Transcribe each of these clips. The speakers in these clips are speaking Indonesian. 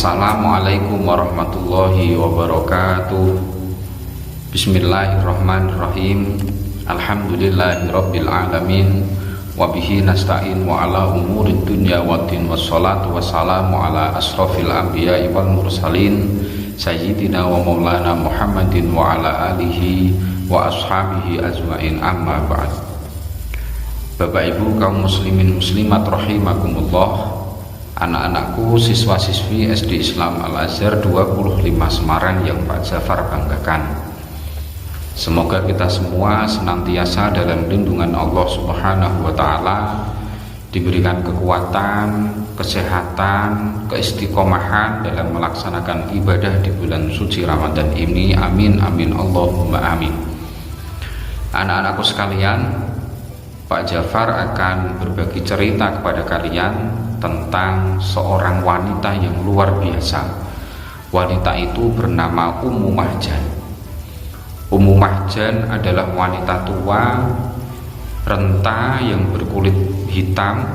Assalamualaikum warahmatullahi wabarakatuh. Bismillahirrahmanirrahim. Alhamdulillahirabbil alamin. Wabihi nasta'in wa ala umurid dunya waddin. Wassalatu wassalamu ala asrafil anbiya'i wal mursalin sayyidina wa maulana Muhammadin wa ala alihi wa ashabihi ajma'in, amma ba'd. Bapak Ibu kaum muslimin muslimat rahimakumullah, anak-anakku siswa-siswi SD Islam Al-Azhar 25 Semarang yang Pak Jafar banggakan. Semoga kita semua senantiasa dalam lindungan Allah Subhanahu wa Ta'ala, diberikan kekuatan, kesehatan, keistiqomahan dalam melaksanakan ibadah di bulan suci Ramadan ini. Amin amin Allahumma amin. Anak-anakku sekalian, Pak Jafar akan berbagi cerita kepada kalian tentang seorang wanita yang luar biasa. Wanita itu bernama Ummu Mahjan. Ummu Mahjan adalah wanita tua, renta yang berkulit hitam,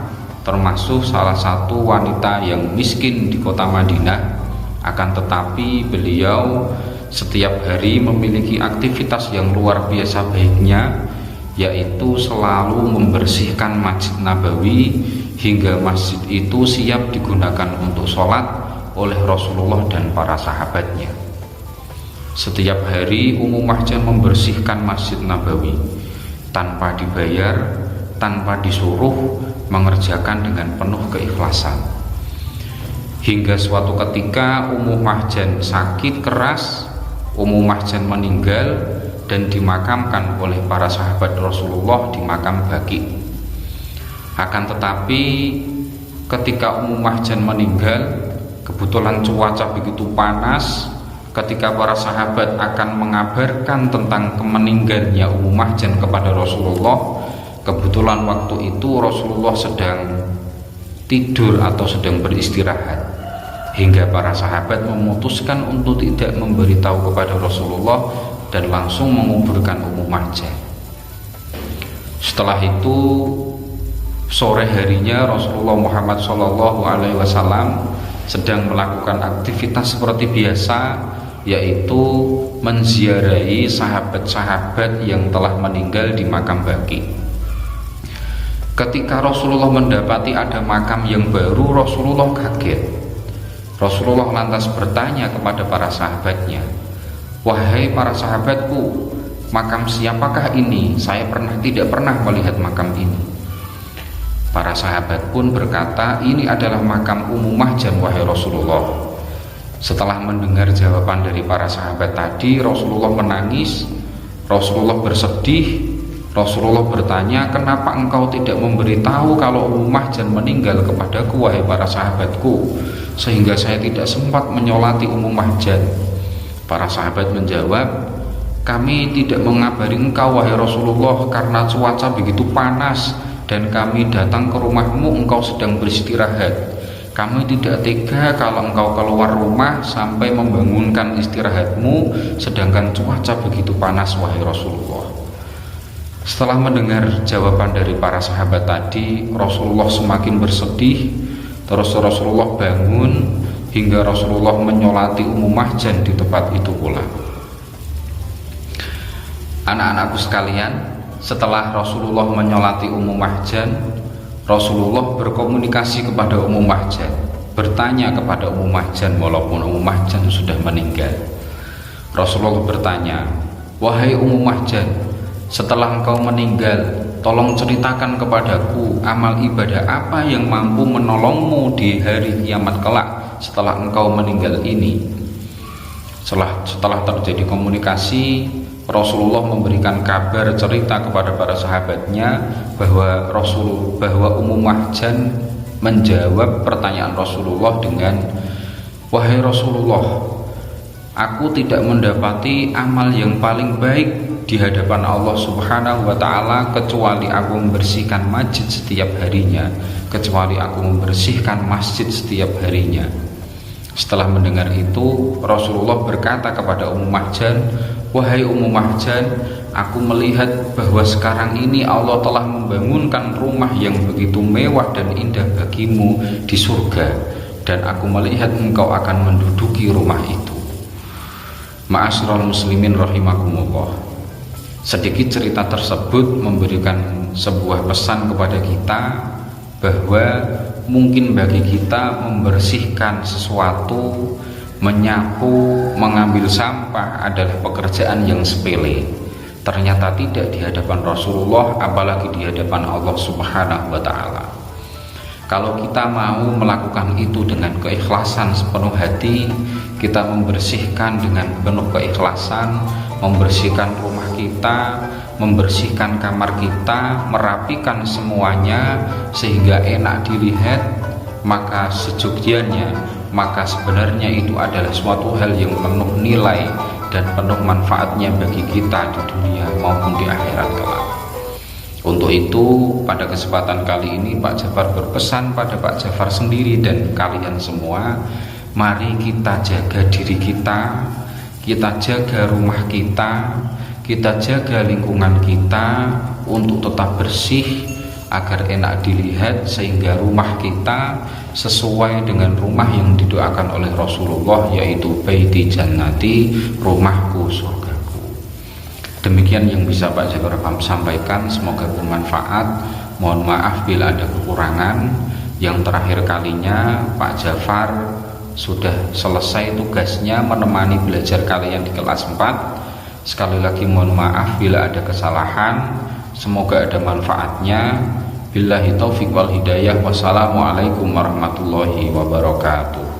termasuk salah satu wanita yang miskin di kota Madinah. Akan tetapi beliau setiap hari memiliki aktivitas yang luar biasa baiknya, yaitu selalu membersihkan Masjid Nabawi hingga masjid itu siap digunakan untuk sholat oleh Rasulullah dan para sahabatnya. Setiap hari Ummu Mahjan membersihkan Masjid Nabawi tanpa dibayar, tanpa disuruh, mengerjakan dengan penuh keikhlasan. Hingga suatu ketika Ummu Mahjan sakit keras, Ummu Mahjan meninggal dan dimakamkan oleh para sahabat Rasulullah di makam Baqi. Akan tetapi ketika Ummu Mahjan meninggal, kebetulan cuaca begitu panas. Ketika para sahabat akan mengabarkan tentang meninggalnya Ummu Mahjan kepada Rasulullah, kebetulan waktu itu Rasulullah sedang tidur atau sedang beristirahat, hingga para sahabat memutuskan untuk tidak memberitahu kepada Rasulullah dan langsung menguburkan Ummu Mahjan. Setelah itu sore harinya Rasulullah Muhammad SAW sedang melakukan aktivitas seperti biasa, yaitu menziarahi sahabat-sahabat yang telah meninggal di makam Baqi. Ketika Rasulullah mendapati ada makam yang baru, Rasulullah kaget. Rasulullah lantas bertanya kepada para sahabatnya, "Wahai para sahabatku, makam siapakah ini? Saya tidak pernah melihat makam ini." Para sahabat pun berkata, "Ini adalah makam Ummu Mahjan, wahai Rasulullah." Setelah mendengar jawaban dari para sahabat tadi, Rasulullah menangis, Rasulullah bersedih. Rasulullah bertanya, "Kenapa engkau tidak memberitahu kalau Ummu Mahjan meninggal kepadaku, wahai para sahabatku, sehingga saya tidak sempat menyolati Ummu Mahjan?" Para sahabat menjawab, "Kami tidak mengabari engkau, wahai Rasulullah, karena cuaca begitu panas dan kami datang ke rumahmu, engkau sedang beristirahat. Kami tidak tega kalau engkau keluar rumah sampai membangunkan istirahatmu, sedangkan cuaca begitu panas, wahai Rasulullah." Setelah mendengar jawaban dari para sahabat tadi, Rasulullah semakin bersedih. Terus Rasulullah bangun hingga Rasulullah menyolati Ummu Mahjan di tempat itu pula. Anak-anakku sekalian, setelah Rasulullah menyolati Ummu Mahjan, Rasulullah berkomunikasi kepada Ummu Mahjan, bertanya kepada Ummu Mahjan walaupun Ummu Mahjan sudah meninggal. Rasulullah bertanya, "Wahai Ummu Mahjan, setelah engkau meninggal, tolong ceritakan kepadaku amal ibadah apa yang mampu menolongmu di hari kiamat kelak setelah engkau meninggal ini." Setelah terjadi komunikasi, Rasulullah memberikan kabar cerita kepada para sahabatnya bahwa Ummu Mahjan menjawab pertanyaan Rasulullah dengan, "Wahai Rasulullah, aku tidak mendapati amal yang paling baik di hadapan Allah Subhanahu wa Ta'ala kecuali aku membersihkan masjid setiap harinya, kecuali aku membersihkan masjid setiap harinya." Setelah mendengar itu, Rasulullah berkata kepada Ummu Mahjan, "Wahai Ummu Mahjan, aku melihat bahwa sekarang ini Allah telah membangunkan rumah yang begitu mewah dan indah bagimu di surga. dan aku melihat engkau akan menduduki rumah itu. Ma'asyiral muslimin rahimakumullah. Sedikit cerita tersebut memberikan sebuah pesan kepada kita bahwa mungkin bagi kita membersihkan sesuatu, menyapu, mengambil sampah adalah pekerjaan yang sepele. Ternyata tidak di hadapan Rasulullah, apalagi di hadapan Allah Subhanahu wa Ta'ala. Kalau kita mau melakukan itu dengan keikhlasan sepenuh hati, kita membersihkan dengan penuh keikhlasan, membersihkan rumah kita, membersihkan kamar kita, merapikan semuanya sehingga enak dilihat, maka sejogjianya, maka sebenarnya itu adalah suatu hal yang penuh nilai dan penuh manfaatnya bagi kita di dunia maupun di akhirat kelak. Untuk itu pada kesempatan kali ini Pak Jafar berpesan pada Pak Jafar sendiri dan kalian semua, mari kita jaga diri kita jaga rumah kita jaga lingkungan kita untuk tetap bersih agar enak dilihat, sehingga rumah kita sesuai dengan rumah yang didoakan oleh Rasulullah, yaitu baiti jannati, rumahku surgaku. Demikian yang bisa Pak Jafar sampaikan, semoga bermanfaat. Mohon maaf bila ada kekurangan. Yang terakhir kalinya Pak Jafar sudah selesai tugasnya menemani belajar kalian di kelas 4. Sekali lagi mohon maaf bila ada kesalahan, semoga ada manfaatnya. Billahi taufiq wal hidayah. Wassalamualaikum warahmatullahi wabarakatuh.